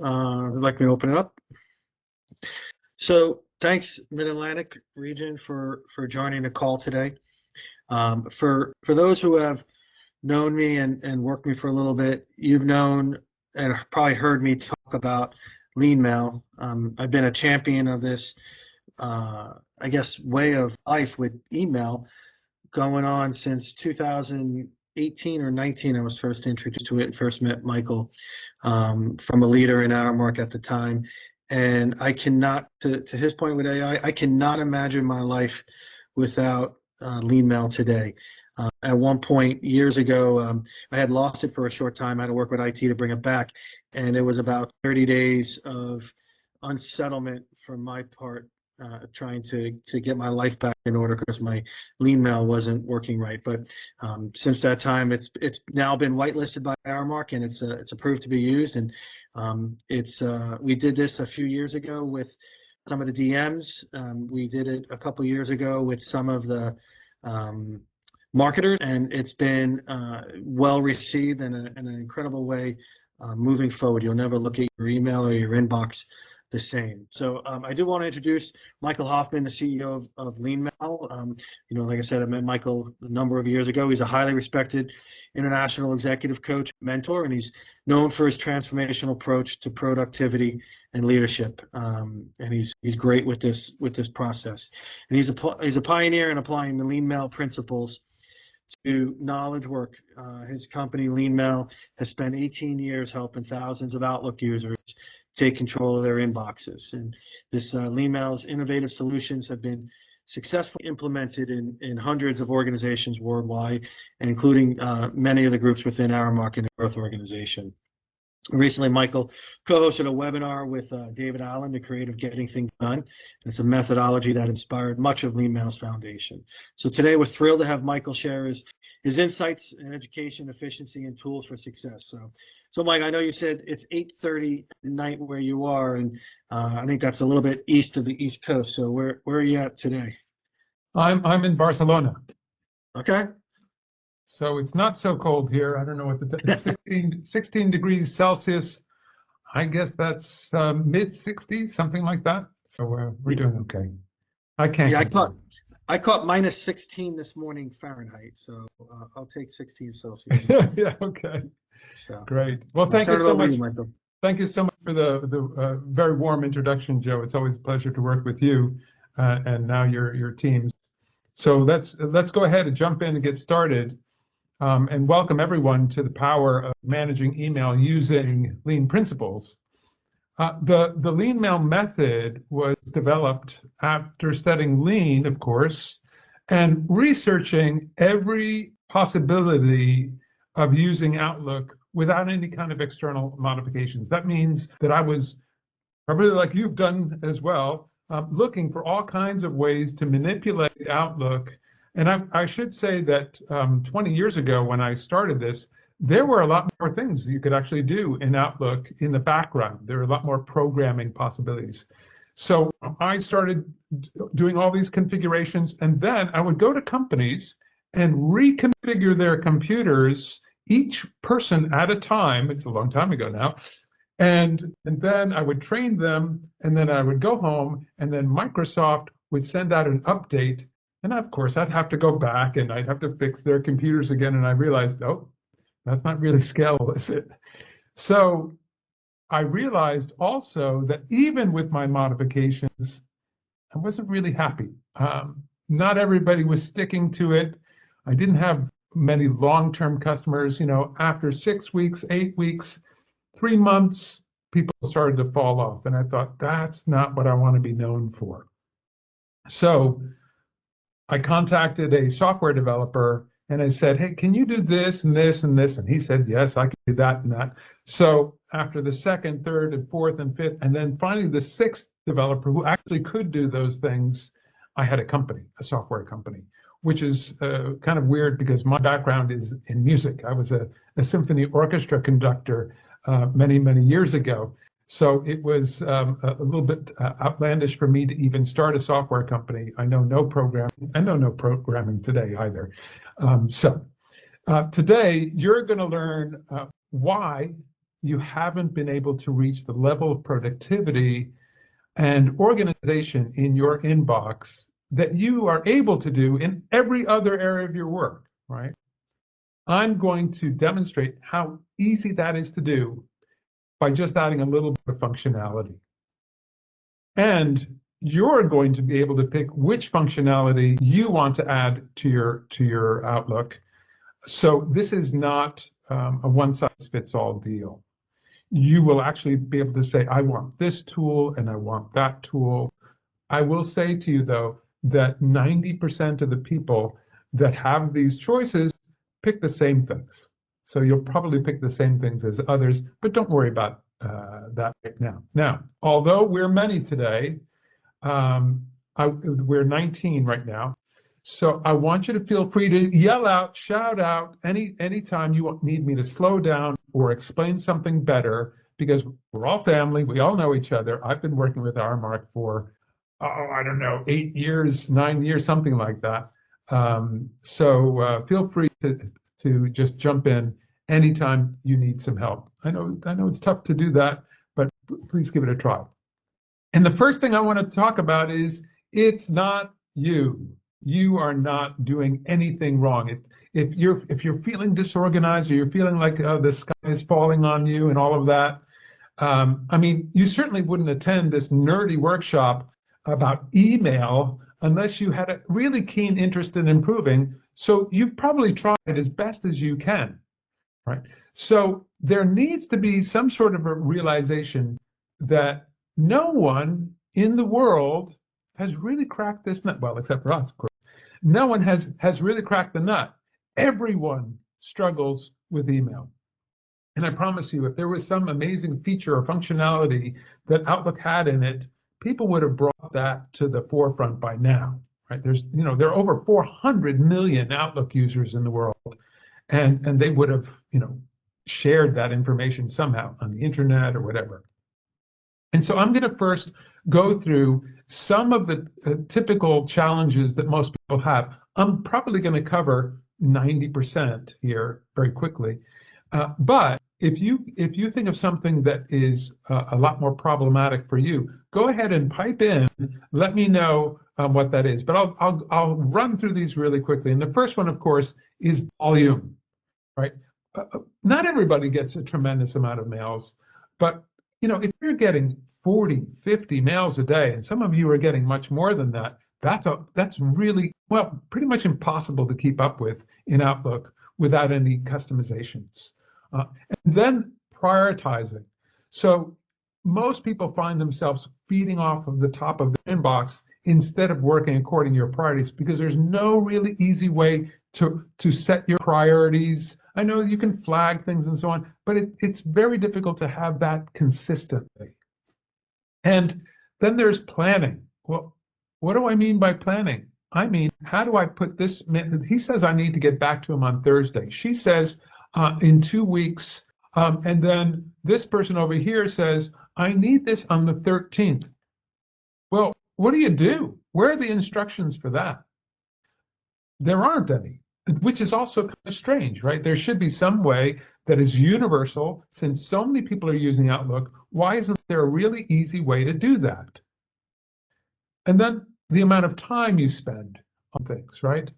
I'd like me to open it up. So thanks, Mid-Atlantic region, for joining the call today. For those who have known me and worked me for a little bit, you've known and probably heard me talk about lean mail. I've been a champion of this, I guess, way of life with email going on since 2018 or 19. I was first introduced to it and first met Michael from a leader in Aramark at the time. And I cannot, to his point with AI, I cannot imagine my life without lean mail today. At one point years ago, I had lost it for a short time. I had to work with IT to bring it back. And it was about 30 days of unsettlement from my part, trying to get my life back in order because my lean mail wasn't working right. But since that time, it's now been whitelisted by Aramark, and it's approved to be used. And we did this a few years ago with some of the DMs. We did it a couple years ago with some of the marketers, and it's been well received in an incredible way. Moving forward, you'll never look at your email or your inbox the same. So I do want to introduce Michael Hoffman, the CEO of Lean Mail. Like I said, I met Michael a number of years ago. He's a highly respected international executive coach, mentor, and he's known for his transformational approach to productivity and leadership. And he's great with this process. And he's a pioneer in applying the Lean Mail principles to knowledge work. His company, Lean Mail, has spent 18 years helping thousands of Outlook users take control of their inboxes. And this Lean Mail's innovative solutions have been successfully implemented in hundreds of organizations worldwide, and including many of the groups within Aramark and the Growth Organization. Recently, Michael co-hosted a webinar with David Allen, the creator of Getting Things Done. It's a methodology that inspired much of Lean Mail's foundation. So today we're thrilled to have Michael share his insights in education, efficiency, and tools for success. So Mike, I know you said it's 8:30 at night where you are, and I think that's a little bit east of the East Coast. So where are you at today? I'm in Barcelona. Okay. So it's not so cold here. I don't know what the 16 degrees Celsius. I guess that's mid 60s, something like that. So we're doing okay. I can't. Yeah, I caught minus 16 this morning Fahrenheit. So I'll take 16 Celsius. Yeah. Okay. So great. Well, thank you so much. Michael. Thank you so much for the very warm introduction, Joe. It's always a pleasure to work with you and now your teams. So let's go ahead and jump in and get started. And welcome everyone to the power of managing email using lean principles. The lean mail method was developed after studying lean, of course, and researching every possibility of using Outlook without any kind of external modifications. That means that I was, probably like you've done as well, looking for all kinds of ways to manipulate Outlook. And I should say that 20 years ago when I started this, there were a lot more things you could actually do in Outlook in the background. There were a lot more programming possibilities. So I started doing all these configurations, and then I would go to companies and reconfigure their computers, each person at a time. It's a long time ago now. And then I would train them, and then I would go home, and then Microsoft would send out an update. And of course, I'd have to go back and I'd have to fix their computers again. And I realized, oh, that's not really scalable, is it? So I realized also that even with my modifications, I wasn't really happy. Not everybody was sticking to it. I didn't have many long-term customers. After 6 weeks, 8 weeks, 3 months, people started to fall off. And I thought, that's not what I want to be known for. So I contacted a software developer and I said, hey, can you do this and this and this? And he said, yes, I can do that and that. So after the second, third, and fourth, and fifth, and then finally the sixth developer who actually could do those things, I had a company, a software company, which is kind of weird because my background is in music. I was a symphony orchestra conductor many, many years ago. So it was a little bit outlandish for me to even start a software company. I know no programming. I know no programming today either. So today you're going to learn why you haven't been able to reach the level of productivity and organization in your inbox that you are able to do in every other area of your work, right? I'm going to demonstrate how easy that is to do by just adding a little bit of functionality. And you're going to be able to pick which functionality you want to add to your Outlook. So this is not a one-size-fits-all deal. You will actually be able to say, I want this tool and I want that tool. I will say to you, though, that 90% of the people that have these choices pick the same things. So you'll probably pick the same things as others, but don't worry about that right now. Now, although we're many today, we're 19 right now. So I want you to feel free to yell out, shout out anytime you need me to slow down or explain something better, because we're all family. We all know each other. I've been working with RMark for, I don't know, 8 years, 9 years, something like that. So feel free to just jump in anytime you need some help. I know it's tough to do that, but please give it a try. And the first thing I want to talk about is it's not you. You are not doing anything wrong. If you're feeling disorganized or you're feeling like the sky is falling on you and all of that, I mean, you certainly wouldn't attend this nerdy workshop about email unless you had a really keen interest in improving. So you've probably tried as best as you can, right? So there needs to be some sort of a realization that no one in the world has really cracked this nut. Well, except for us, of course. No one has really cracked the nut. Everyone struggles with email. And I promise you, if there was some amazing feature or functionality that Outlook had in it, people would have brought that to the forefront by now, right? There are over 400 million Outlook users in the world, and they would have, shared that information somehow on the internet or whatever. And so I'm going to first go through some of the typical challenges that most people have. I'm probably going to cover 90% here very quickly. But if you think of something that is a lot more problematic for you, go ahead and pipe in. Let me know what that is. But I'll run through these really quickly. And the first one, of course, is volume, right? Not everybody gets a tremendous amount of mails, but if you're getting 40, 50 mails a day, and some of you are getting much more than that, that's really, well, pretty much impossible to keep up with in Outlook without any customizations. And then prioritizing. So most people find themselves feeding off of the top of the inbox instead of working according to your priorities, because there's no really easy way to set your priorities. I know you can flag things and so on, but it's very difficult to have that consistently. And then there's planning. Well, what do I mean by planning? I mean, how do I put this? He says I need to get back to him on Thursday. She says in 2 weeks. And then this person over here says, I need this on the 13th. Well, what do? Where are the instructions for that? There aren't any, which is also kind of strange, right? There should be some way that is universal. Since so many people are using Outlook, why isn't there a really easy way to do that? And then the amount of time you spend on things, right?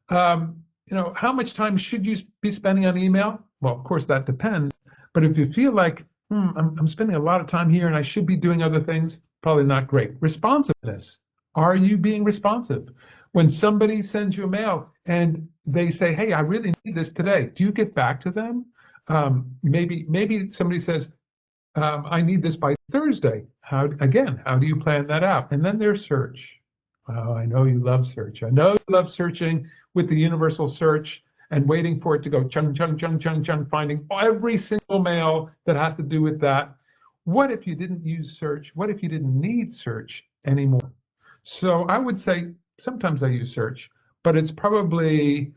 How much time should you be spending on email? Well, of course, that depends. But if you feel like, I'm spending a lot of time here and I should be doing other things, probably not great. Responsiveness. Are you being responsive? When somebody sends you a mail and they say, hey, I really need this today, do you get back to them? Maybe somebody says, I need this by Thursday. How do you plan that out? And then there's search. Oh, I know you love search. I know you love searching with the universal search and waiting for it to go chung, chung, chung, chung, chung, finding every single mail that has to do with that. What if you didn't use search? What if you didn't need search anymore? So I would say sometimes I use search, but it's probably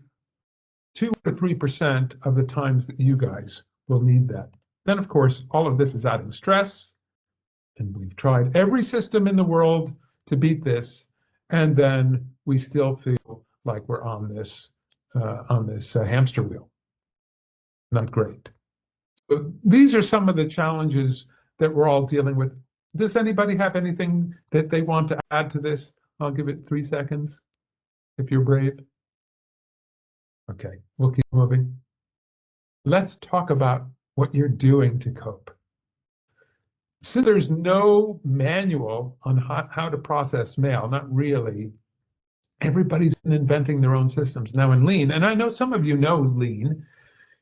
2 or 3% of the times that you guys will need that. Then, of course, all of this is adding stress, and we've tried every system in the world to beat this, and then we still feel like we're on this hamster wheel. Not great. These are some of the challenges that we're all dealing with. Does anybody have anything that they want to add to this? I'll give it 3 seconds if you're brave. Okay, we'll keep moving. Let's talk about what you're doing to cope. Since there's no manual on how to process mail, not really, everybody's been inventing their own systems. Now in Lean, and I know some of you know Lean,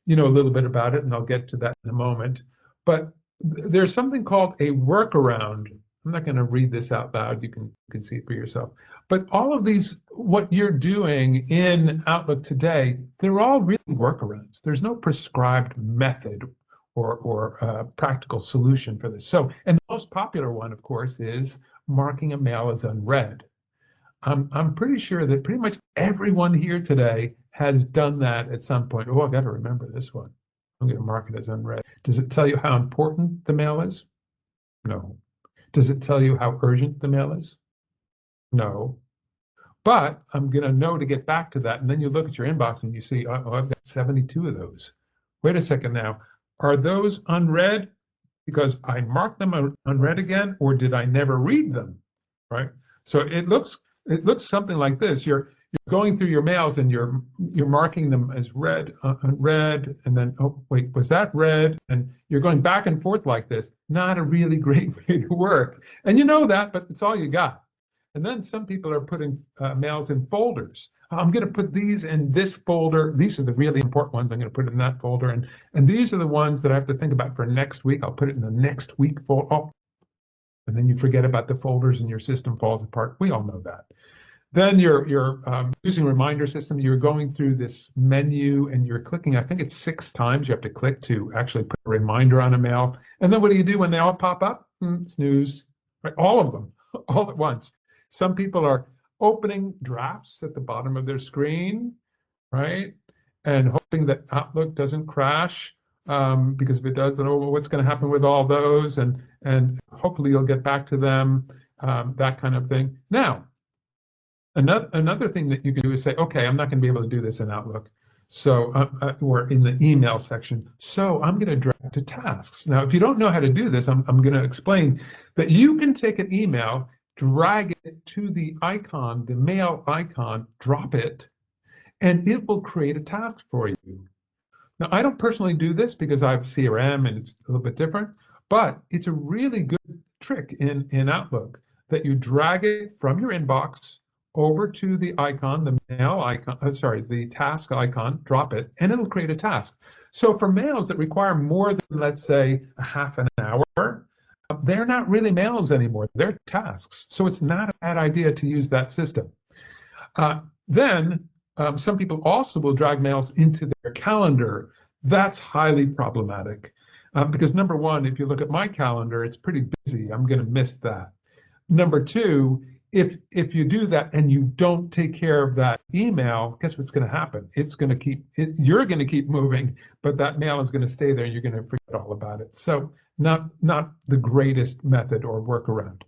you know a little bit about it, and I'll get to that in a moment. But there's something called a workaround. I'm not going to read this out loud. You can see it for yourself. But all of these, what you're doing in Outlook today, they're all really workarounds. There's no prescribed method or practical solution for this. So, and the most popular one, of course, is marking a mail as unread. I'm pretty sure that pretty much everyone here today has done that at some point. Oh, I got to remember this one. I'm going to mark it as unread. Does it tell you how important the mail is? No. Does it tell you how urgent the mail is? No. But I'm going to know to get back to that. And then you look at your inbox and you see, oh, I've got 72 of those. Wait a second now. Are those unread because I marked them unread again, or did I never read them? Right? So it looks something like this. You're going through your mails and you're marking them as read, unread, and then, oh, wait, was that read? And you're going back and forth like this. Not a really great way to work. And you know that, but it's all you got. And then some people are putting mails in folders. I'm going to put these in this folder. These are the really important ones. I'm going to put it in that folder. And these are the ones that I have to think about for next week. I'll put it in the next week folder. Oh, and then you forget about the folders and your system falls apart. We all know that. Then you're using reminder system. You're going through this menu and you're clicking, I think it's 6 times you have to click to actually put a reminder on a mail. And then what do you do when they all pop up? Snooze, right? All of them, all at once. Some people are opening drafts at the bottom of their screen, right? And hoping that Outlook doesn't crash, because if it does, then what's going to happen with all those? And hopefully you'll get back to them, that kind of thing. Now, another thing that you can do is say, okay, I'm not going to be able to do this in Outlook. So or in the email section. So I'm going to drag to tasks. Now, if you don't know how to do this, I'm going to explain that you can take an email, drag it to the icon, the mail icon, drop it, and it will create a task for you. Now, I don't personally do this because I have CRM and it's a little bit different, but it's a really good trick in Outlook that you drag it from your inbox over to the icon, the mail icon, the task icon, drop it, and it'll create a task. So for mails that require more than, let's say, a half an hour, they're not really mails anymore. They're tasks. So it's not a bad idea to use that system. Then some people also will drag mails into their calendar. That's highly problematic because number one, if you look at my calendar, it's pretty busy. I'm going to miss that. Number two, if you do that and you don't take care of that email, guess what's going to happen? It's going to keep you're going to keep moving, but that mail is going to stay there. And you're going to forget all about it. So not the greatest method or workaround.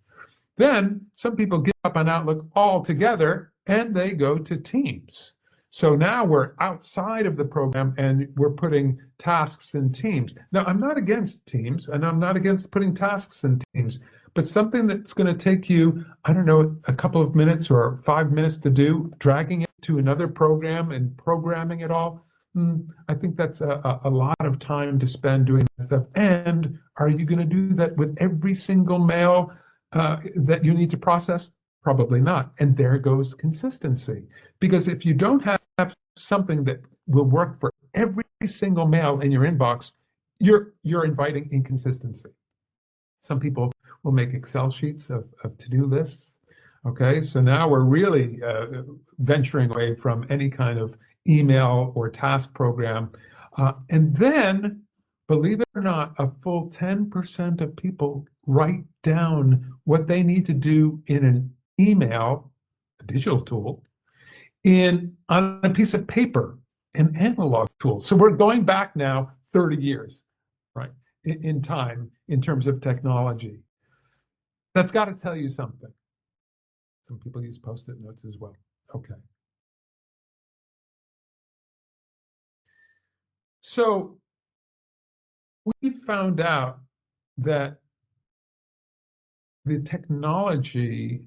Then some people give up on Outlook altogether and they go to Teams. So now we're outside of the program and we're putting tasks in Teams. Now, I'm not against Teams and I'm not against putting tasks in Teams, but something that's going to take you, I don't know, a couple of minutes or 5 minutes to do, dragging it to another program and programming it all, I think that's a lot of time to spend doing that stuff. And are you going to do that with every single mail that you need to process? Probably not. And there goes consistency. Because if you don't have something that will work for every single mail in your inbox, you're inviting inconsistency. Some people will make Excel sheets of to-do lists. Okay, so now we're really venturing away from any kind of email or task program. And then, believe it or not, a full 10% of people write down what they need to do in an email, a digital tool, on a piece of paper, an analog tool. So we're going back now 30 years, right, in time in terms of technology. That's got to tell you something. Some people use Post-it notes as well. Okay. So we found out that the technology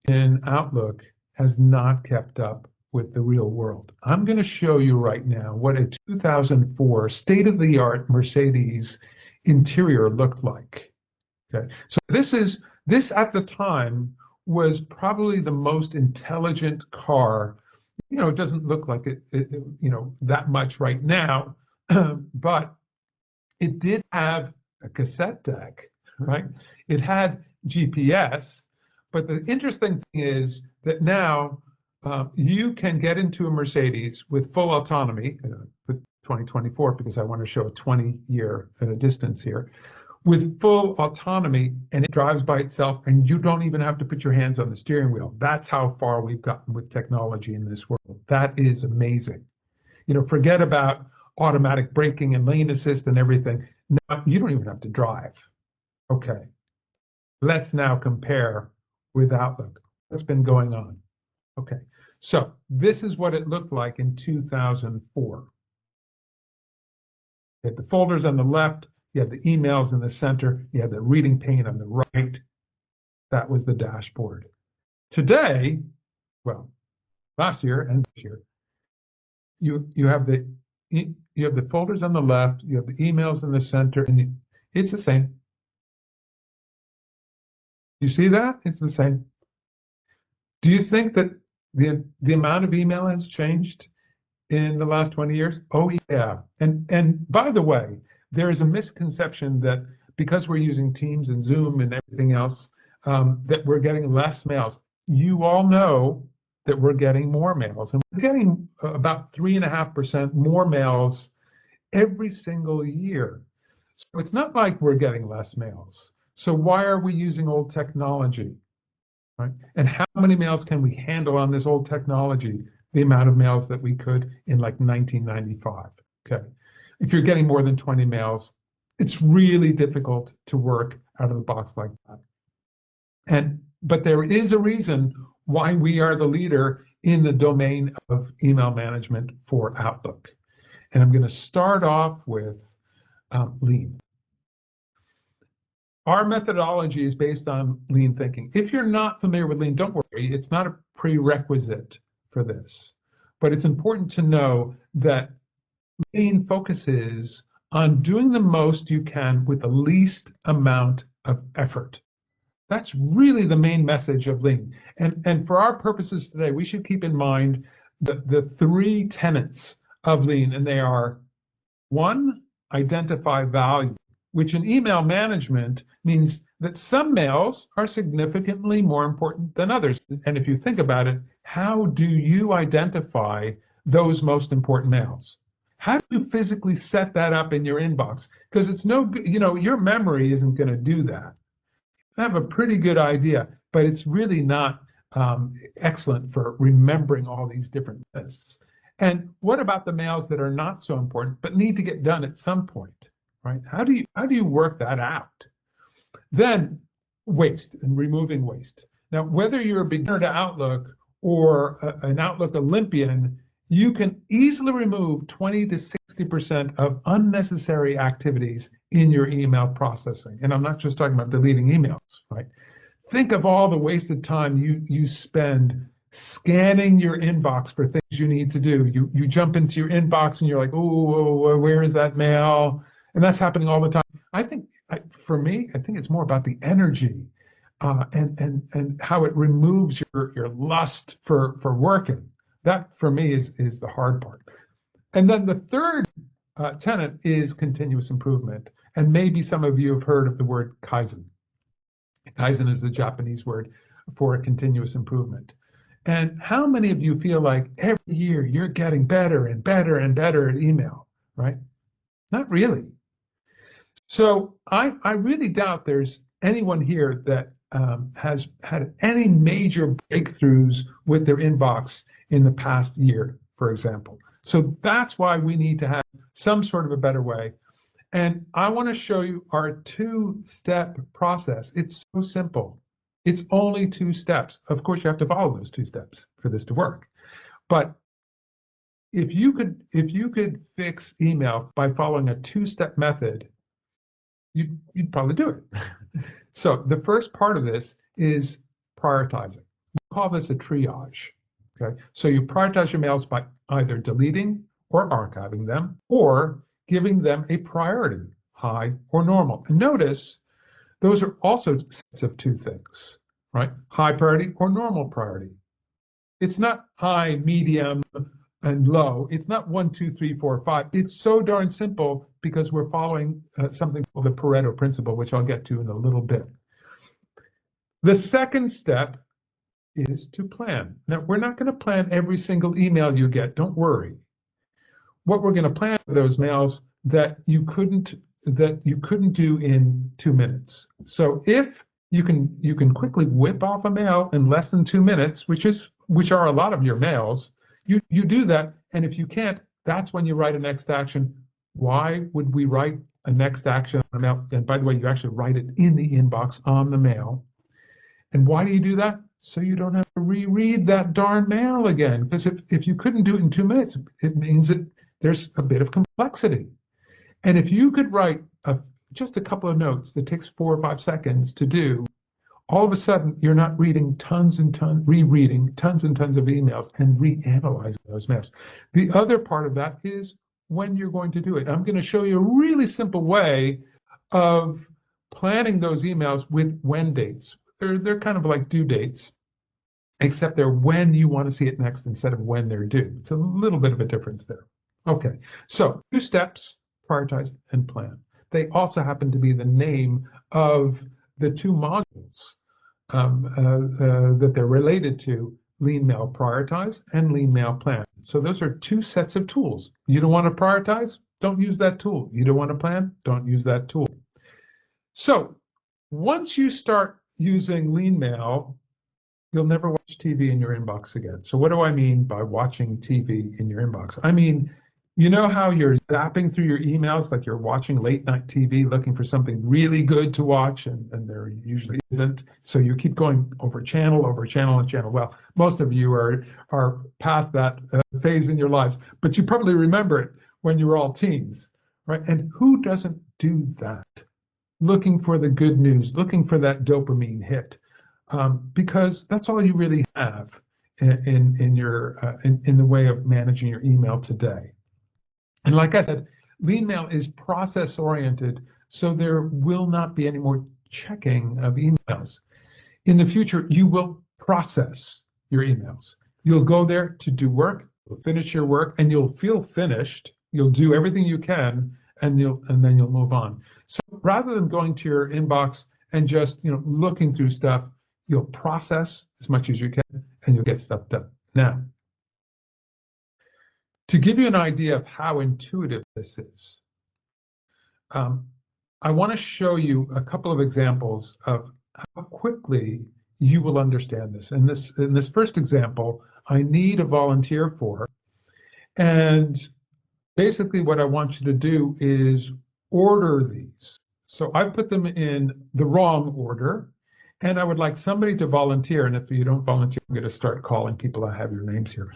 in Outlook has not kept up with the real world. I'm going to show you right now what a 2004 state-of-the-art Mercedes interior looked like. Okay, so this at the time was probably the most intelligent car. It doesn't look like it that much right now, but it did have a cassette deck, right? It had GPS, but the interesting thing is that now you can get into a Mercedes with full autonomy, with 2024, because I want to show a 20-year distance here, with full autonomy, and it drives by itself, and you don't even have to put your hands on the steering wheel. That's how far we've gotten with technology in this world. That is amazing. Forget about automatic braking and lane assist and everything. Now you don't even have to drive. Okay, let's now compare with Outlook. What's been going on? Okay, so this is what it looked like in 2004. You had the folders on the left, you had the emails in the center, you had the reading pane on the right. That was the dashboard. Today, well, last year and this year, you have the folders on the left, you have the emails in the center, and it's the same. You see that? It's the same. Do you think that the amount of email has changed in the last 20 years? Oh yeah. And by the way, there is a misconception that because we're using Teams and Zoom and everything else, that we're getting less mails. You all know that we're getting more mails, and we're getting about 3.5% more mails every single year. So it's not like we're getting less mails. So why are we using old technology? Right? And how many mails can we handle on this old technology? The amount of mails that we could in like 1995. Okay. If you're getting more than 20 mails, it's really difficult to work out of the box like that. But there is a reason why we are the leader in the domain of email management for Outlook. And I'm going to start off with Lean. Our methodology is based on lean thinking. If you're not familiar with lean, don't worry. It's not a prerequisite for this. But it's important to know that lean focuses on doing the most you can with the least amount of effort. That's really the main message of lean. And for our purposes today, we should keep in mind the three tenets of lean, and they are: one, identify value, which in email management means that some mails are significantly more important than others. And if you think about it, how do you identify those most important mails? How do you physically set that up in your inbox? Because it's no good, your memory isn't going to do that. I have a pretty good idea, but it's really not excellent for remembering all these different lists. And what about the mails that are not so important but need to get done at some point, right? How do you work that out? Then waste and removing waste. Now, whether you're a beginner to Outlook or an Outlook Olympian, you can easily remove 20 to 60% of unnecessary activities in your email processing. And I'm not just talking about deleting emails, right? Think of all the wasted time you spend scanning your inbox for things you need to do. You jump into your inbox and you're like, oh, where is that mail? And that's happening all the time. For me, I think it's more about the energy and how it removes your lust for working. That for me is the hard part. And then the third tenet is continuous improvement. And maybe some of you have heard of the word Kaizen. Kaizen is the Japanese word for continuous improvement. And how many of you feel like every year you're getting better and better and better at email, right? Not really. So I really doubt there's anyone here that has had any major breakthroughs with their inbox in the past year, for example. So that's why we need to have some sort of a better way. And I want to show you our two-step process. It's so simple. It's only 2 steps. Of course, you have to follow those 2 steps for this to work. But if you could fix email by following a 2-step method, you'd probably do it. So the first part of this is prioritizing. We call this a triage. Okay, so you prioritize your mails by either deleting or archiving them, or giving them a priority, high or normal. And notice those are also sets of two things, right? High priority or normal priority. It's not high, medium, and low. It's not 1, 2, 3, 4, 5. It's so darn simple because we're following something called the Pareto principle, which I'll get to in a little bit. The second step is to plan. Now, we're not going to plan every single email you get. Don't worry. What we're going to plan are those mails that you couldn't do in 2 minutes. So if you can quickly whip off a mail in less than 2 minutes, which are a lot of your mails, you do that. And if you can't, that's when you write a next action. Why would we write a next action on a mail? And by the way, you actually write it in the inbox on the mail. And why do you do that? So you don't have to reread that darn mail again. Because if you couldn't do it in 2 minutes, it means that there's a bit of complexity. And if you could write just a couple of notes that takes 4 or 5 seconds to do, all of a sudden you're not reading rereading tons and tons of emails and reanalyzing those mails. The other part of that is when you're going to do it. I'm going to show you a really simple way of planning those emails with when dates. They're kind of like due dates, except they're when you want to see it next instead of when they're due. It's a little bit of a difference there. Okay, so 2 steps, prioritize and plan. They also happen to be the name of the 2 modules that they're related to: Lean Mail Prioritize and Lean Mail Plan. So those are 2 sets of tools. You don't want to prioritize? Don't use that tool. You don't want to plan? Don't use that tool. So once you start using Lean Mail, you'll never watch TV in your inbox again. So what do I mean by watching TV in your inbox? I mean, you know how you're zapping through your emails like you're watching late night TV looking for something really good to watch, and there usually isn't. So you keep going over channel and channel. Well, most of you are past that phase in your lives, but you probably remember it when you were all teens, right? And who doesn't do that? Looking for the good news, looking for that dopamine hit, because that's all you really have in the way of managing your email today. And like I said, Lean Mail is process oriented, so there will not be any more checking of emails. In the future, you will process your emails. You'll go there to do work, you'll finish your work, and you'll feel finished. You'll do everything you can, and then you'll move on. So rather than going to your inbox and just looking through stuff, you'll process as much as you can, and you'll get stuff done. Now, to give you an idea of how intuitive this is, I want to show you a couple of examples of how quickly you will understand this. In this first example, I need a volunteer for, and basically what I want you to do is order these. So I put them in the wrong order, and I would like somebody to volunteer. And if you don't volunteer, I'm going to start calling people. I have your names here.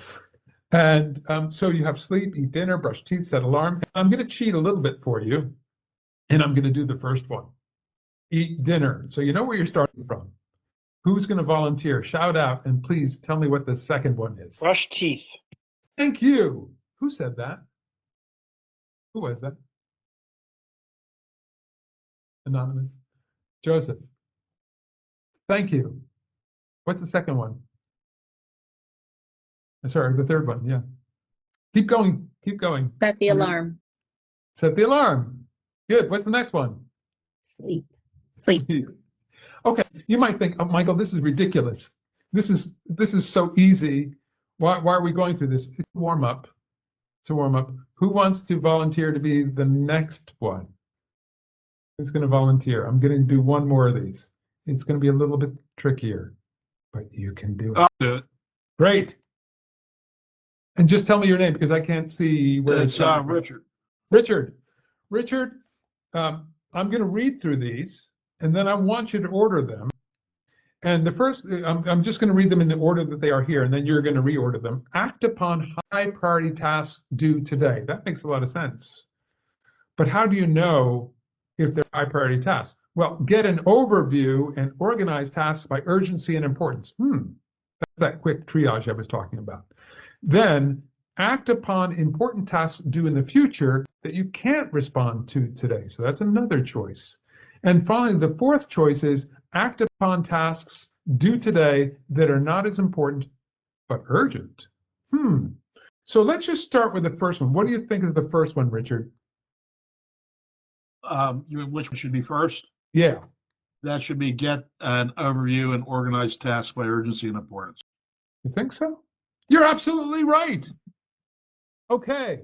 And so you have sleep, eat dinner, brush teeth, set alarm. And I'm going to cheat a little bit for you, and I'm going to do the first one. Eat dinner. So you know where you're starting from. Who's going to volunteer? Shout out, and please tell me what the second one is. Brush teeth. Thank you. Who said that? Who was that? Anonymous. Joseph. Thank you. What's the second one? Sorry, the third one. Yeah. Keep going. Keep going. Set the alarm. Set the alarm. Good. What's the next one? Sleep. Sleep. Okay. You might think, oh, Michael, this is ridiculous. This is so easy. Why are we going through this? It's a warm up. It's a warm up. Who wants to volunteer to be the next one? Who's going to volunteer? I'm going to do one more of these. It's going to be a little bit trickier, but you can do it. I'll do it. Great. And just tell me your name because I can't see where It's Richard. Richard, I'm going to read through these, and then I want you to order them. And the first, I'm just going to read them in the order that they are here, and then you're going to reorder them. Act upon high priority tasks due today. That makes a lot of sense. But how do you know if they're high priority tasks. Well, get an overview and organize tasks by urgency and importance. That's that quick triage I was talking about. Then act upon important tasks due in the future that you can't respond to today. So that's another choice. And finally, the fourth choice is act upon tasks due today that are not as important but urgent. So let's just start with the first one. What do you think is the first one, Richard? You mean which one should be first? Yeah. That should be get an overview and organize tasks by urgency and importance. You think so? You're absolutely right. Okay.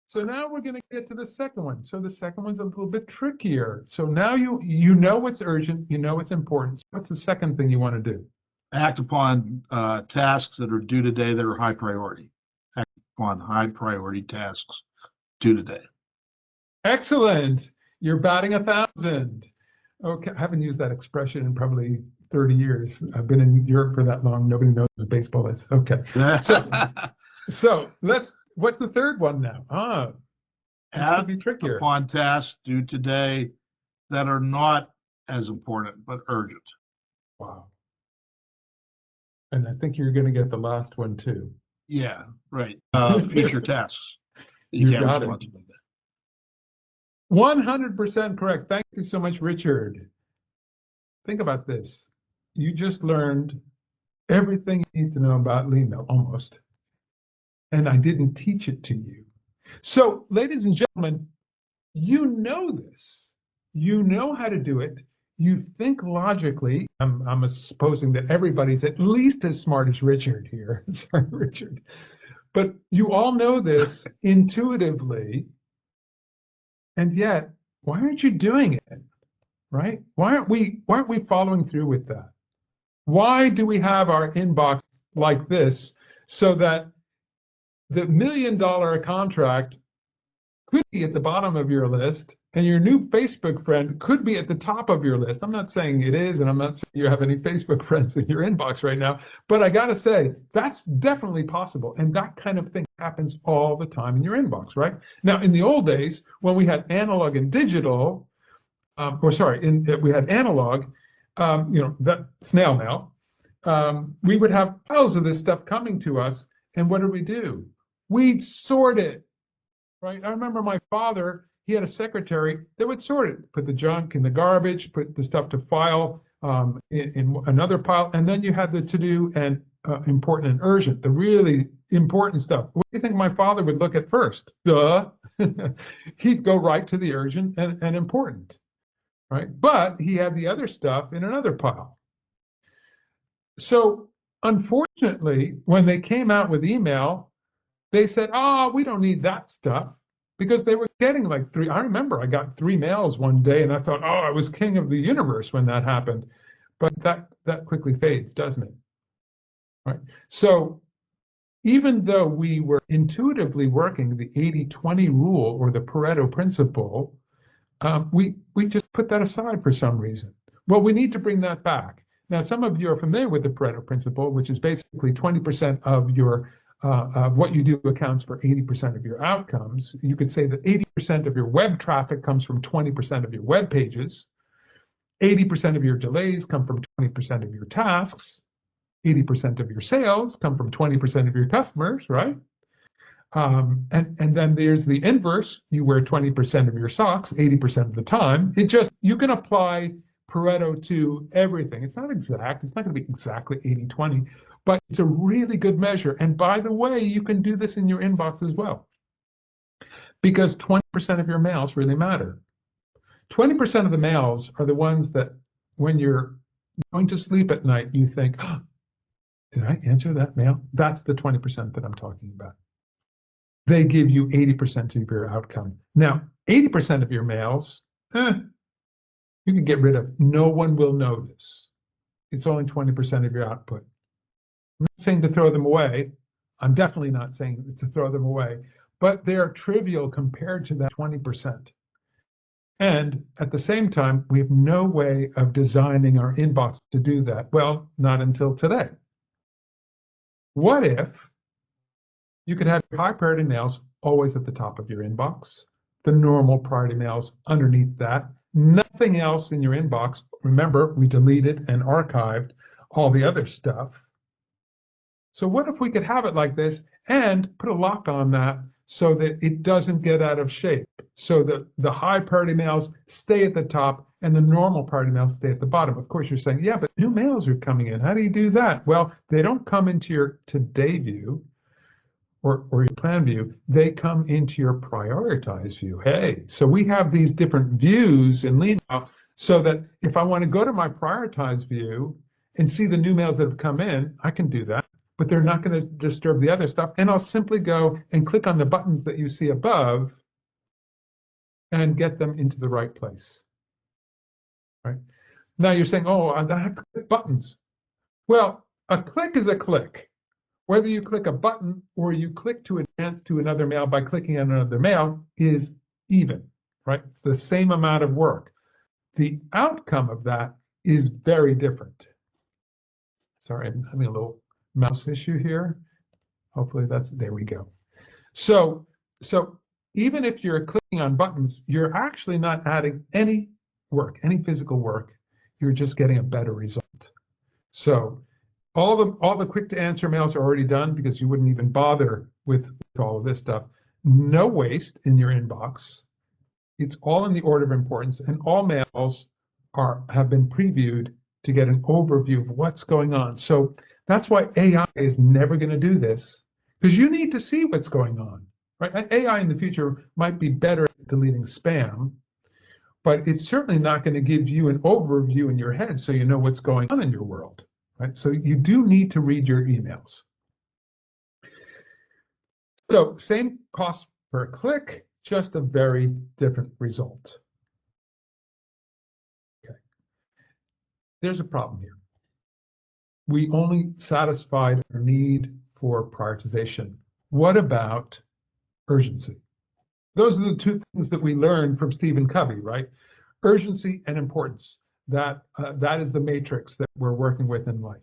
So now we're going to get to the second one. So the second one's a little bit trickier. So now you know what's urgent, you know what's important. What's the second thing you want to do? Act upon tasks that are due today that are high priority. Act upon high priority tasks due today. Excellent. You're batting 1,000. Okay, I haven't used that expression in probably 30 years. I've been in Europe for that long. Nobody knows what baseball is. Okay. So what's the third one now? This could be trickier. Upon tasks due today that are not as important but urgent. Wow. And I think you're going to get the last one too. Yeah, right. Future tasks. You can't got it. respond to them. 100% correct. Thank you so much, Richard. Think about this. You just learned everything you need to know about lean mail, almost. And I didn't teach it to you. So, ladies and gentlemen, you know this. You know how to do it. You think logically. I'm supposing that everybody's at least as smart as Richard here. Sorry, Richard. But you all know this intuitively. And yet, why aren't you doing it? Right? Why aren't we following through with that? Why do we have our inbox like this so that the $1 million contract could be at the bottom of your list and your new Facebook friend could be at the top of your list? I'm not saying it is, and I'm not saying you have any Facebook friends in your inbox right now, but I got to say, that's definitely possible. And that kind of thing happens all the time in your inbox, right? Now, in the old days, when we had analog and digital, we had analog, that snail mail, we would have piles of this stuff coming to us. And what did we do? We'd sort it, right? I remember my father, he had a secretary that would sort it, put the junk in the garbage, put the stuff to file in another pile. And then you had the to-do and important and urgent, the really important stuff. What do you think my father would look at first? Duh. He'd go right to the urgent and important. Right? But he had the other stuff in another pile. So unfortunately, when they came out with email, they said, oh, we don't need that stuff, because they were getting like 3. I remember I got 3 mails one day and I thought, oh, I was king of the universe when that happened. But that quickly fades, doesn't it? Right? So even though we were intuitively working the 80-20 rule or the Pareto principle, we just put that aside for some reason. Well, we need to bring that back. Now, some of you are familiar with the Pareto principle, which is basically 20% of your of what you do accounts for 80% of your outcomes. You could say that 80% of your web traffic comes from 20% of your web pages. 80% of your delays come from 20% of your tasks. 80% of your sales come from 20% of your customers, right? And then there's the inverse. You wear 20% of your socks 80% of the time. You can apply Pareto to everything. It's not exact. It's not going to be exactly 80-20, but it's a really good measure. And by the way, you can do this in your inbox as well, because 20% of your mails really matter. 20% of the mails are the ones that when you're going to sleep at night, you think, oh, did I answer that mail? That's the 20% that I'm talking about. They give you 80% of your outcome. Now, 80% of your mails, you can get rid of. No one will notice. It's only 20% of your output. I'm not saying to throw them away. I'm definitely not saying to throw them away, but they're trivial compared to that 20%. And at the same time, we have no way of designing our inbox to do that. Well, not until today. What if you could have your high priority mails always at the top of your inbox, the normal priority mails underneath that, nothing else in your inbox. Remember, we deleted and archived all the other stuff. So what if we could have it like this and put a lock on that so that it doesn't get out of shape, so that the high priority mails stay at the top and the normal priority mails stay at the bottom? Of course, you're saying, yeah, but new mails are coming in. How do you do that? Well, they don't come into your today view or your plan view. They come into your prioritized view. Hey, so we have these different views in Lean now, so that if I want to go to my prioritized view and see the new mails that have come in, I can do that, but they're not going to disturb the other stuff. And I'll simply go and click on the buttons that you see above and get them into the right place. Right? Now you're saying, oh, I have to click buttons. Well, a click is a click. Whether you click a button or you click to advance to another mail by clicking on another mail is even, right? It's the same amount of work. The outcome of that is very different. Sorry, I'm having a little mouse issue here. Hopefully there we go. So even if you're clicking on buttons, you're actually not adding any work, any physical work. You're just getting a better result. So all the quick to answer mails are already done because you wouldn't even bother with all of this stuff. No waste in your inbox. It's all in the order of importance, and all mails have been previewed to get an overview of what's going on. So that's why AI is never going to do this, because you need to see what's going on. Right? AI in the future might be better at deleting spam, but it's certainly not going to give you an overview in your head so you know what's going on in your world. Right? So you do need to read your emails. So same cost per click, just a very different result. Okay. There's a problem here. We only satisfied our need for prioritization. What about urgency? Those are the two things that we learned from Stephen Covey, right? Urgency and importance. That is the matrix that we're working with in life.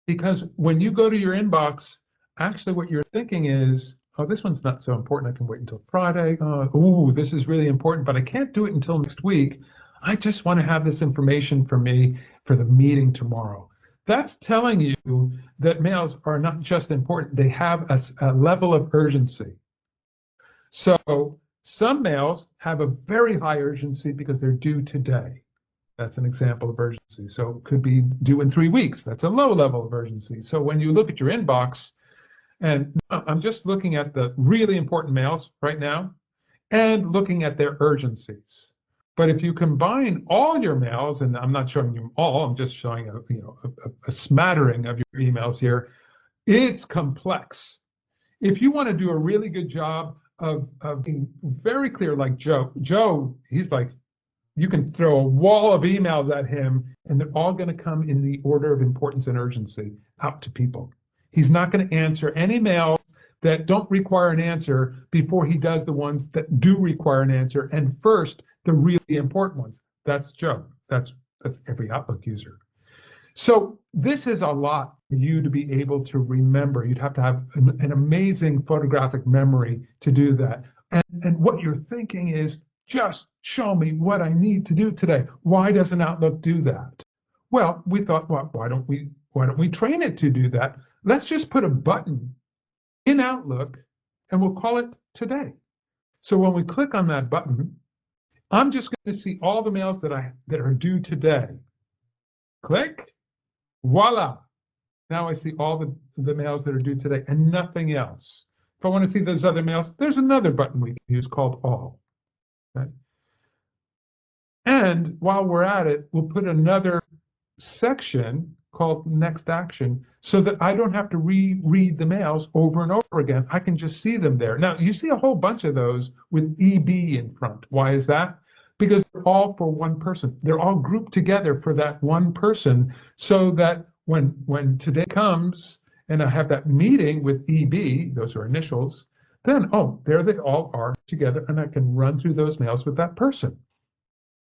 Because when you go to your inbox, actually what you're thinking is, oh, this one's not so important. I can wait until Friday. Oh, this is really important, but I can't do it until next week. I just want to have this information for me for the meeting tomorrow. That's telling you that mails are not just important. They have a level of urgency. So some mails have a very high urgency because they're due today. That's an example of urgency. So it could be due in 3 weeks. That's a low level of urgency. So when you look at your inbox, and I'm just looking at the really important mails right now and looking at their urgencies. But if you combine all your mails, and I'm not showing you all, I'm just showing a smattering of your emails here, it's complex. If you want to do a really good job of being very clear, like Joe, he's like, you can throw a wall of emails at him and they're all going to come in the order of importance and urgency out to people. He's not going to answer any mails that don't require an answer before he does the ones that do require an answer, and first the really important ones. That's Joe. That's every Outlook user. So this is a lot for you to be able to remember. You'd have to have an amazing photographic memory to do that. And what you're thinking is, just show me what I need to do today. Why doesn't Outlook do that? Well, we thought, well, why don't we train it to do that? Let's just put a button in Outlook and we'll call it today. So when we click on that button, I'm just going to see all the mails that are due today. Click, voila. Now I see all the mails that are due today and nothing else. If I want to see those other mails, there's another button we can use called all. Okay? And while we're at it, we'll put another section called next action so that I don't have to reread the mails over and over again. I can just see them there. Now, you see a whole bunch of those with EB in front. Why is that? Because they're all for one person. They're all grouped together for that one person, so that when today comes and I have that meeting with EB, those are initials, then, oh, there they all are together, and I can run through those mails with that person.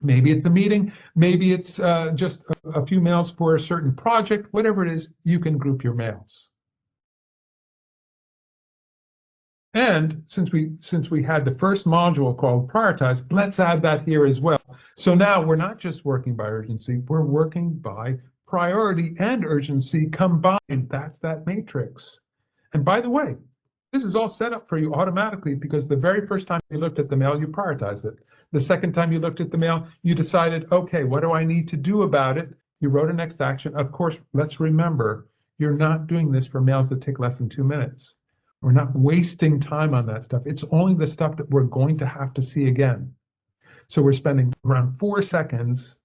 Maybe it's a meeting, maybe it's just a few mails for a certain project, whatever it is, you can group your mails. And since we had the first module called prioritize, let's add that here as well. So now we're not just working by urgency, we're working by priority and urgency combined. That's that matrix. And by the way, this is all set up for you automatically because the very first time you looked at the mail, you prioritized it. The second time you looked at the mail, you decided, okay, what do I need to do about it? You wrote a next action. Of course, let's remember, you're not doing this for mails that take less than 2 minutes. We're not wasting time on that stuff. It's only the stuff that we're going to have to see again. So we're spending around 4 seconds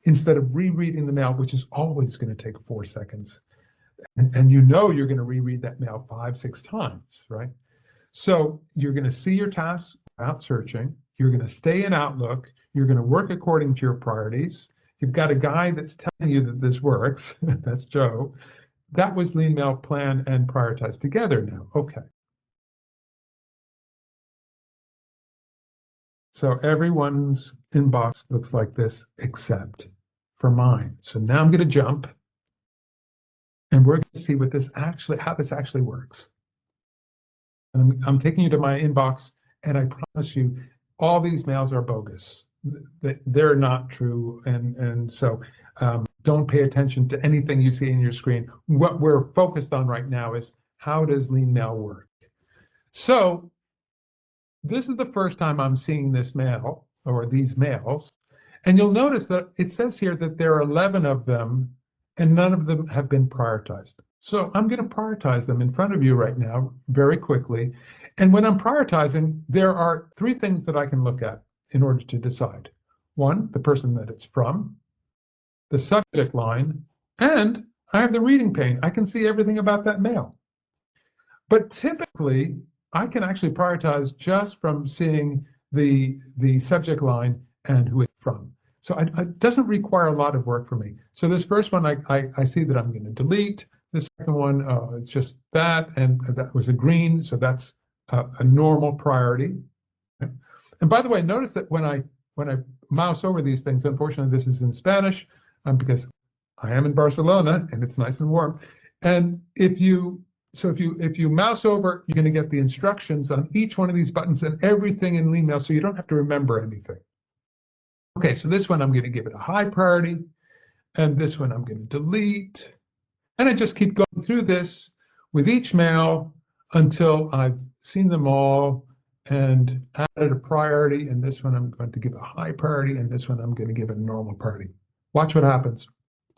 instead of rereading the mail, which is always going to take 4 seconds. And you know you're going to reread that mail 5, 6 times, right? So you're going to see your tasks without searching. You're going to stay in Outlook. You're going to work according to your priorities. You've got a guy that's telling you that this works. That's Joe. That was lean mail, plan, and prioritize together now. Okay. So everyone's inbox looks like this except for mine. So now I'm going to jump and we're going to see what this actually, how this actually works. And I'm taking you to my inbox, and I promise you, all these mails are bogus. They're not true, and so don't pay attention to anything you see in your screen. What we're focused on right now is how does lean mail work? So this is the first time I'm seeing this mail or these mails, and you'll notice that it says here that there are 11 of them, and none of them have been prioritized. So I'm going to prioritize them in front of you right now very quickly. And when I'm prioritizing, there are 3 things that I can look at in order to decide. 1, the person that it's from, the subject line, and I have the reading pane. I can see everything about that mail. But typically, I can actually prioritize just from seeing the subject line and who it's from. So it doesn't require a lot of work for me. So this first one, I see that I'm going to delete. The second one, it's just that, and that was a green, so that's a normal priority. Okay. And by the way, notice that when I mouse over these things, unfortunately, this is in Spanish because I am in Barcelona and it's nice and warm. And if you mouse over, you're going to get the instructions on each one of these buttons and everything in lean mail, so you don't have to remember anything. Okay, so this one I'm going to give it a high priority, and this one I'm going to delete. And I just keep going through this with each mail until I've seen them all and added a priority. And this one I'm going to give a high priority, and this one I'm going to give a normal priority. Watch what happens.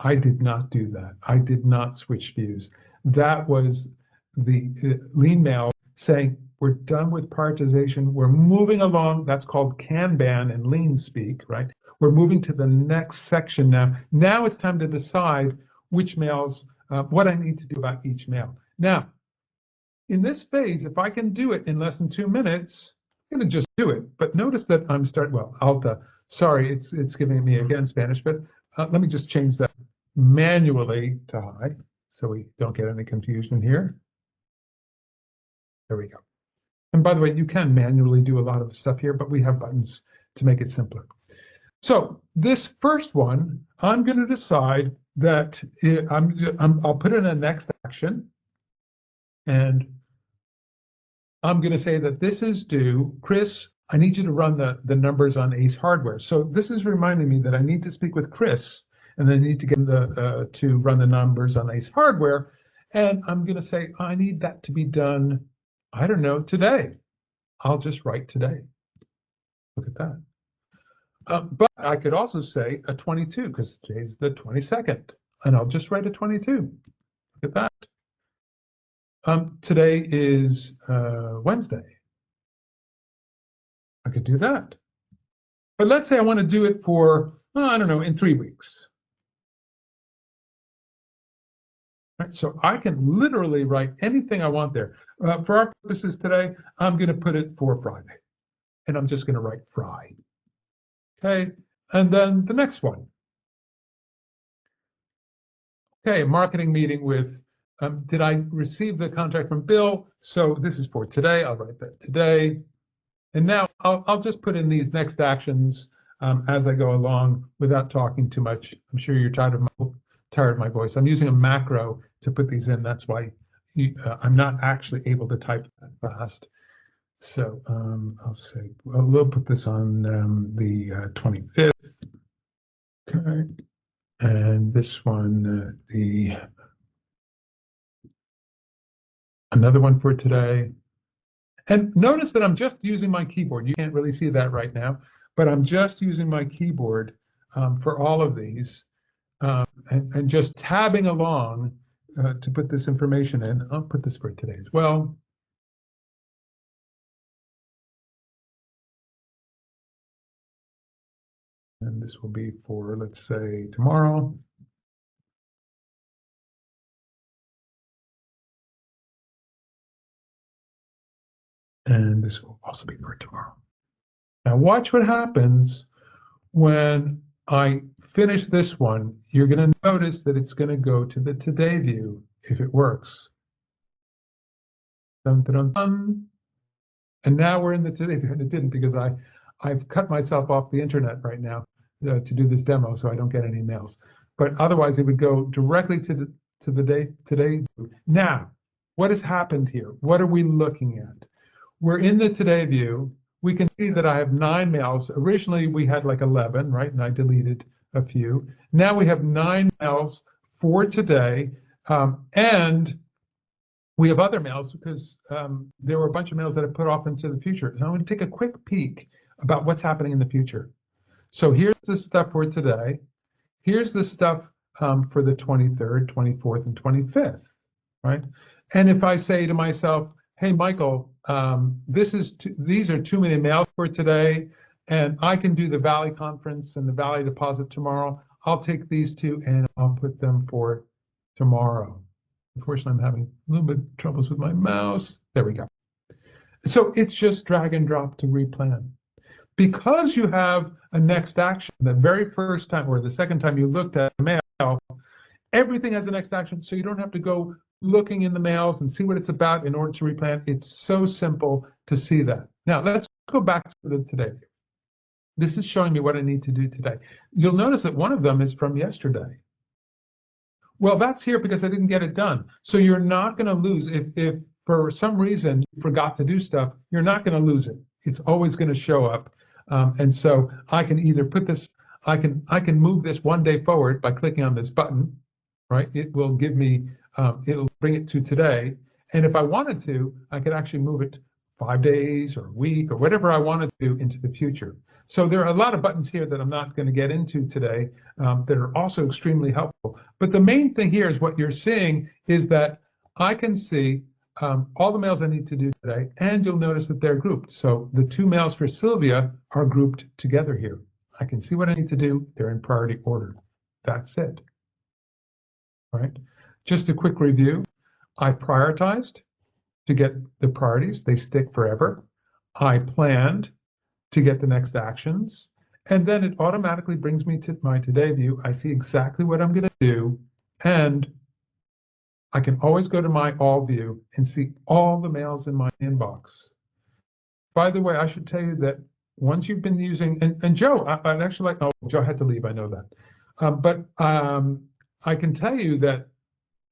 I did not do that. I did not switch views. That was the lean mail saying, we're done with prioritization. We're moving along. That's called Kanban and lean speak, right? We're moving to the next section now. Now it's time to decide which mails, what I need to do about each mail. Now, in this phase, if I can do it in less than 2 minutes, I'm going to just do it. But notice that I'm starting, well, Alta, sorry, it's giving me again Spanish, but let me just change that manually to high so we don't get any confusion here. There we go. And by the way, you can manually do a lot of stuff here, but we have buttons to make it simpler. So this first one, I'm going to decide that I'll put in a next action, and I'm going to say that this is due. Chris, I need you to run the numbers on Ace Hardware. So this is reminding me that I need to speak with Chris, and I need to get to run the numbers on Ace Hardware. And I'm going to say I need that to be done, I don't know, today. I'll just write today. Look at that. But I could also say a 22 because today's the 22nd, and I'll just write a 22. Look at that. Today is Wednesday. I could do that. But let's say I want to do it for, I don't know, in 3 weeks. Right, so I can literally write anything I want there. For our purposes today, I'm going to put it for Friday. And I'm just going to write Fry. Okay, and then the next one. Okay, a marketing meeting with, did I receive the contract from Bill? So this is for today. I'll write that today. And now I'll just put in these next actions as I go along without talking too much. I'm sure you're tired of my voice. I'm using a macro to put these in. That's why I'm not actually able to type that fast. So I'll say, well, we'll put this on the 25th. Okay. And this one, another one for today. And notice that I'm just using my keyboard. You can't really see that right now, but I'm just using my keyboard for all of these and just tabbing along to put this information in. I'll put this for today as well. And this will be for, let's say, tomorrow. And this will also be for tomorrow. Now watch what happens when I finish this one. You're going to notice that it's going to go to the today view if it works. Dun, dun, dun, dun. And now we're in the today view. And it didn't because I've cut myself off the internet right now to do this demo so I don't get any mails. But otherwise it would go directly to the today view. Now, what has happened here? What are we looking at? We're in the today view. We can see that I have 9 mails. Originally, we had like 11, right? And I deleted a few. Now we have 9 mails for today. And we have other mails because there were a bunch of mails that I put off into the future. So I'm going to take a quick peek about what's happening in the future. So here's the stuff for today. Here's the stuff for the 23rd, 24th, and 25th, right? And if I say to myself, hey, Michael, these are too many mails for today, and I can do the Valley Conference and the Valley Deposit tomorrow. I'll take these two and I'll put them for tomorrow. Unfortunately, I'm having a little bit of troubles with my mouse. There we go. So it's just drag and drop to replan. Because you have a next action, the very first time or the second time you looked at a mail, everything has a next action, so you don't have to go looking in the mails and see what it's about in order to replan. It's so simple to see that. Now, let's go back to the today. This is showing me what I need to do today. You'll notice that one of them is from yesterday. Well, that's here because I didn't get it done. So you're not going to lose. If for some reason you forgot to do stuff, you're not going to lose it. It's always going to show up. And so I can either put this, I can move this one day forward by clicking on this button, right? It will give me, it'll bring it to today. And if I wanted to, I could actually move it 5 days or a week or whatever I want to do into the future. So there are a lot of buttons here that I'm not going to get into today that are also extremely helpful. But the main thing here is what you're seeing is that I can see all the mails I need to do today, and you'll notice that they're grouped. So the 2 mails for Sylvia are grouped together here. I can see what I need to do. They're in priority order. That's it. All right. Just a quick review. I prioritized to get the priorities. They stick forever. I planned to get the next actions. And then it automatically brings me to my today view. I see exactly what I'm going to do. And I can always go to my all view and see all the mails in my inbox. By the way, I should tell you that once you've been using, and Joe, I'd actually like, oh, Joe had to leave, I know that. But I can tell you that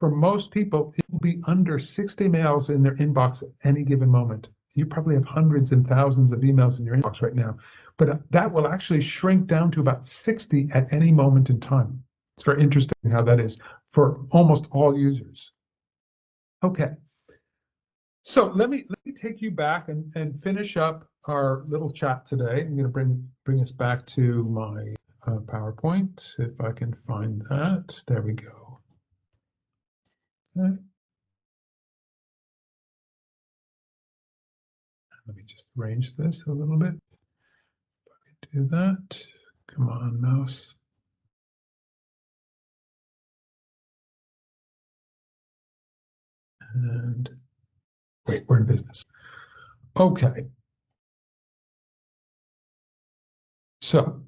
for most people, it will be under 60 mails in their inbox at any given moment. You probably have hundreds and thousands of emails in your inbox right now, but that will actually shrink down to about 60 at any moment in time. It's very interesting how that is for almost all users. Okay, so let me take you back and finish up our little chat today. I'm going to bring us back to my PowerPoint, if I can find that. There we go. Okay. Let me just arrange this a little bit. If I can do that. Come on, mouse. And wait, we're in business. Okay. So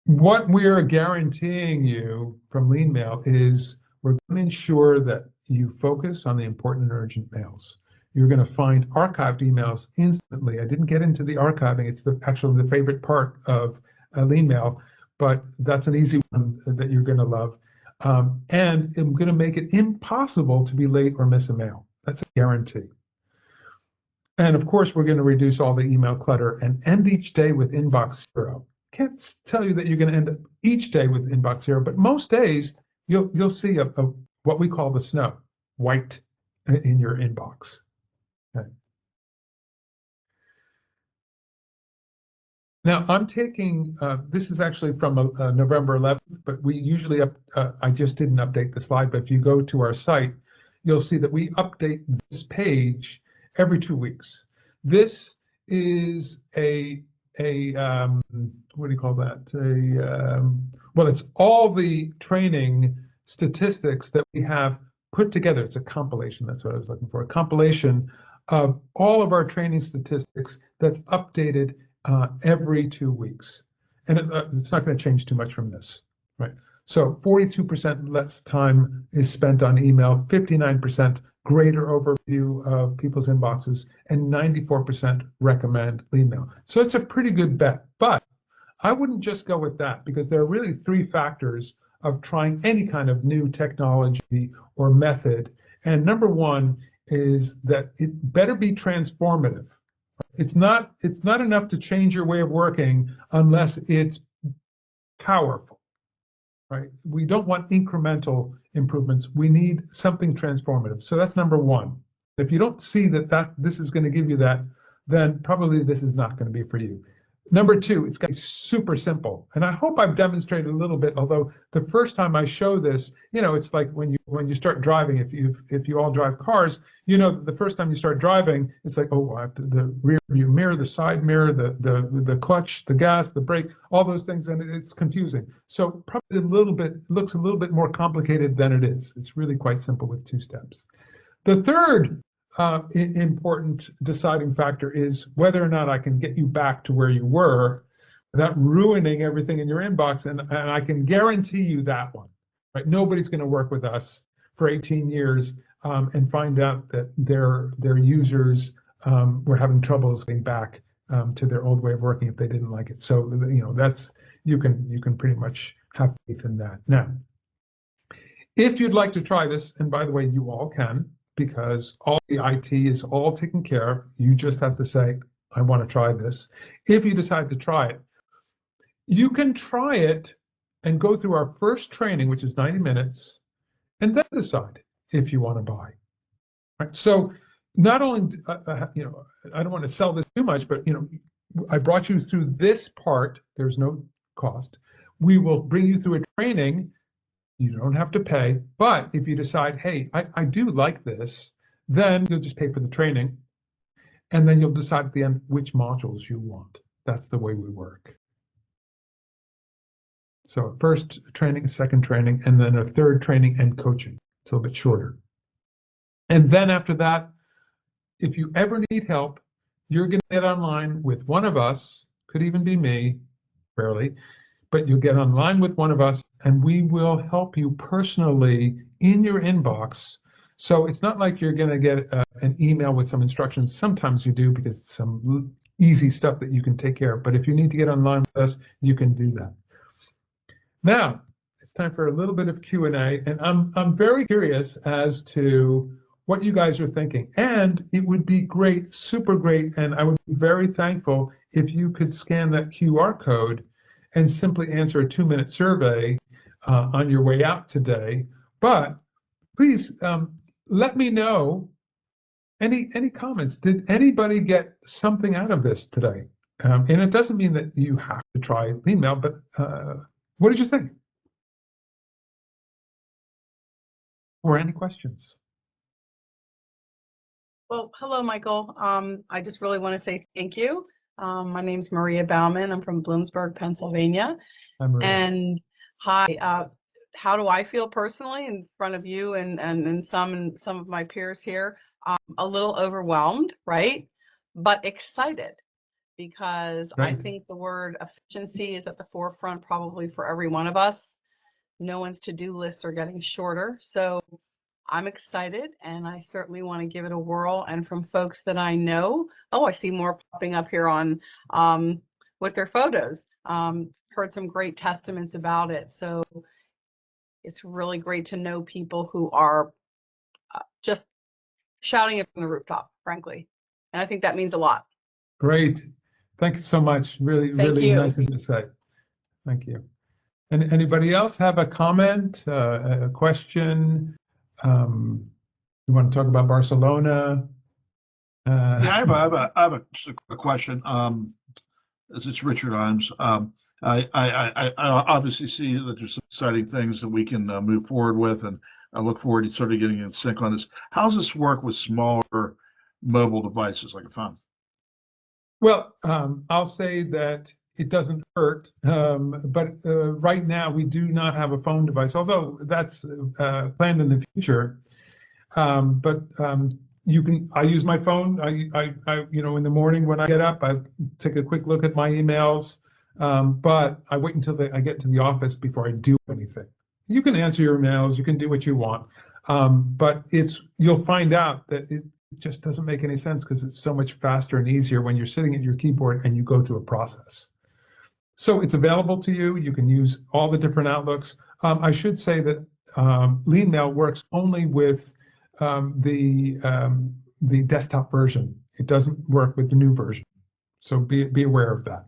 what we're guaranteeing you from Lean Mail is we're going to ensure that you focus on the important and urgent mails. You're going to find archived emails instantly. I didn't get into the archiving. It's actually the favorite part of Lean Mail, but that's an easy one that you're going to love. And I'm going to make it impossible to be late or miss a mail. That's a guarantee. And of course, we're going to reduce all the email clutter and end each day with inbox zero. Can't tell you that you're going to end up each day with inbox zero, but most days you'll see a what we call the snow, white in your inbox. Okay. Now I'm taking this is actually from November 11th, but we usually I just didn't update the slide. But if you go to our site, you'll see that we update this page every 2 weeks. This is a what do you call that? Well, it's all the training statistics that we have put together. It's a compilation. That's what I was looking for. A compilation of all of our training statistics that's updated every 2 weeks. And it's not going to change too much from this, right? So 42% less time is spent on email, 59% greater overview of people's inboxes, and 94% recommend email. So it's a pretty good bet. But I wouldn't just go with that, because there are really 3 factors of trying any kind of new technology or method. And number 1 is that it better be transformative. It's not enough to change your way of working unless it's powerful, right? We don't want incremental improvements. We need something transformative. So that's number 1. If you don't see that this is going to give you that, then probably this is not going to be for you. Number 2, it's got to be super simple. And I hope I've demonstrated a little bit, although the first time I show this, it's like when you start driving, if you all drive cars, the first time you start driving, it's like, oh, I have to, the rear view mirror, the side mirror, the clutch, the gas, the brake, all those things, and it's confusing. So probably looks a little bit more complicated than it is. It's really quite simple with 2 steps. The third important deciding factor is whether or not I can get you back to where you were without ruining everything in your inbox, and I can guarantee you that one. Right? Nobody's going to work with us for 18 years and find out that their users were having troubles getting back to their old way of working if they didn't like it. So that's you can pretty much have faith in that. Now, if you'd like to try this, and by the way, you all can, because all the IT is all taken care of. You just have to say, I want to try this. If you decide to try it, you can try it and go through our first training, which is 90 minutes, and then decide if you want to buy. Right? So not only, I don't want to sell this too much, but I brought you through this part. There's no cost. We will bring you through a training. You don't have to pay, but if you decide, hey, I do like this, then you'll just pay for the training, and then you'll decide at the end which modules you want. That's the way we work. So first training, second training, and then a third training and coaching. It's a little bit shorter. And then after that, if you ever need help, you're going to get online with one of us, could even be me, rarely, but you'll get online with one of us, and we will help you personally in your inbox. So it's not like you're going to get an email with some instructions. Sometimes you do, because it's some easy stuff that you can take care of. But if you need to get online with us, you can do that. Now, it's time for a little bit of Q&A, and I'm very curious as to what you guys are thinking. And it would be great, super great, and I would be very thankful if you could scan that QR code and simply answer a 2-minute survey on your way out today. But please let me know any comments. Did anybody get something out of this today? And it doesn't mean that you have to try email, but what did you think? Or any questions? Well, hello, Michael. I just really want to say thank you. My name's Maria Bauman. I'm from Bloomsburg, Pennsylvania. Hi, Maria. And hi, how do I feel personally in front of you and some of my peers here? A little overwhelmed, right? But excited, because I Right. think the word efficiency is at the forefront probably for every one of us. No one's to-do lists are getting shorter. So I'm excited, and I certainly want to give it a whirl. And from folks that I know, oh, I see more popping up here on with their photos. Heard some great testaments about it. So it's really great to know people who are just shouting it from the rooftop, frankly. And I think that means a lot. Great. Thank you so much. Really, Thank really you. nice of you to say. Thank you. And anybody else have a comment, a question? You want to talk about Barcelona? Yeah, I have just a question. It's Richard Imes. I obviously see that there's some exciting things that we can move forward with, and I look forward to sort of getting in sync on this. How does this work with smaller mobile devices like a phone? Well, I'll say that it doesn't hurt, but right now we do not have a phone device, although that's planned in the future. But you can. I use my phone. In the morning when I get up, I take a quick look at my emails. But I wait until I get to the office before I do anything. You can answer your emails. You can do what you want. But you'll find out that it just doesn't make any sense because it's so much faster and easier when you're sitting at your keyboard and you go through a process. So it's available to you. You can use all the different outlooks. I should say that Lean Mail works only with the desktop version. It doesn't work with the new version. So be aware of that.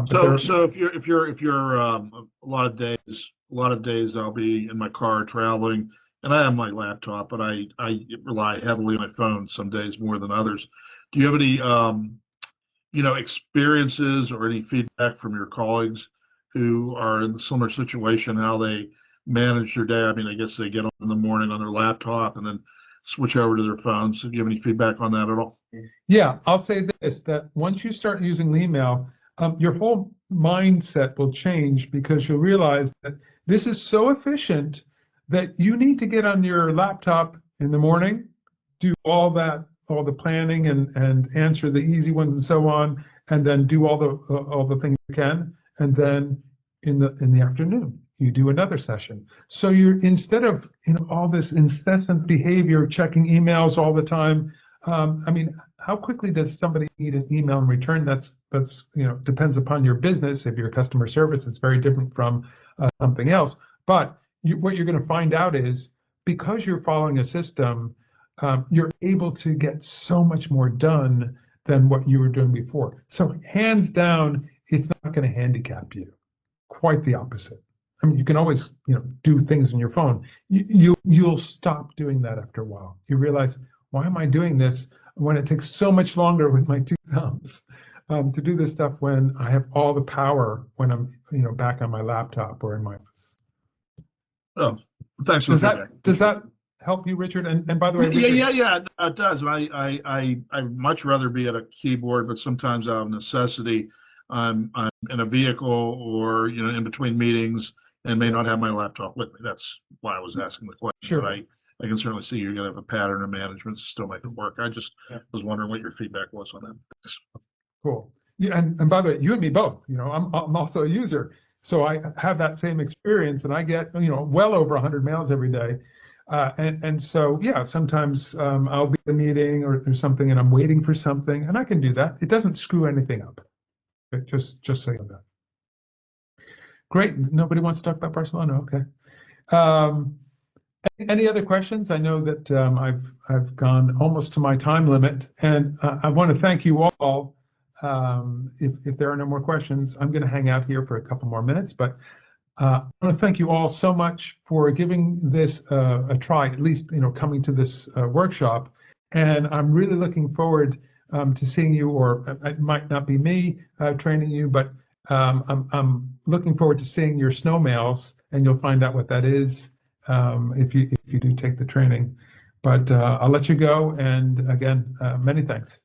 So if you're a lot of days I'll be in my car traveling, and I have my laptop, but I rely heavily on my phone some days more than others. Do you have any experiences or any feedback from your colleagues who are in a similar situation, how they manage their day? I mean, I guess they get up in the morning on their laptop and then switch over to their phones. So do you have any feedback on that at all? Yeah, I'll say this, that once you start using Lean Mail, your whole mindset will change because you'll realize that this is so efficient that you need to get on your laptop in the morning, do all the planning and answer the easy ones and so on, and then do all the things you can, and then in the afternoon you do another session. So you're, instead of all this incessant behavior, checking emails all the time. I mean, how quickly does somebody need an email in return? That's depends upon your business. If you're customer service, it's very different from something else. But what you're going to find out is, because you're following a system, you're able to get so much more done than what you were doing before. So hands down, it's not going to handicap you. Quite the opposite. I mean, you can always do things on your phone. You'll stop doing that after a while. You realize, why am I doing this when it takes so much longer with my two thumbs to do this stuff when I have all the power when I'm back on my laptop or in my office? Oh, thanks for the feedback. Does that help you, Richard? And by the way, Richard, yeah, it does. I'd much rather be at a keyboard, but sometimes out of necessity, I'm in a vehicle or in between meetings and may not have my laptop with me. That's why I was asking the question. Sure. But I can certainly see you're going to have a pattern of management to still make it work. I just was wondering what your feedback was on that. Thanks. Cool. Yeah, and by the way, you and me both. I'm also a user, so I have that same experience, and I get well over 100 mails every day. And so, yeah, sometimes I'll be in a meeting or something and I'm waiting for something, and I can do that. It doesn't screw anything up. Just so you know that. Great. Nobody wants to talk about Barcelona. Okay. Any other questions? I know that I've gone almost to my time limit, and I want to thank you all. If there are no more questions, I'm going to hang out here for a couple more minutes, but I want to thank you all so much for giving this a try, at least coming to this workshop. And I'm really looking forward to seeing you, or it might not be me training you, but I'm looking forward to seeing your snow mails, and you'll find out what that is if you do take the training. But I'll let you go, and again, many thanks.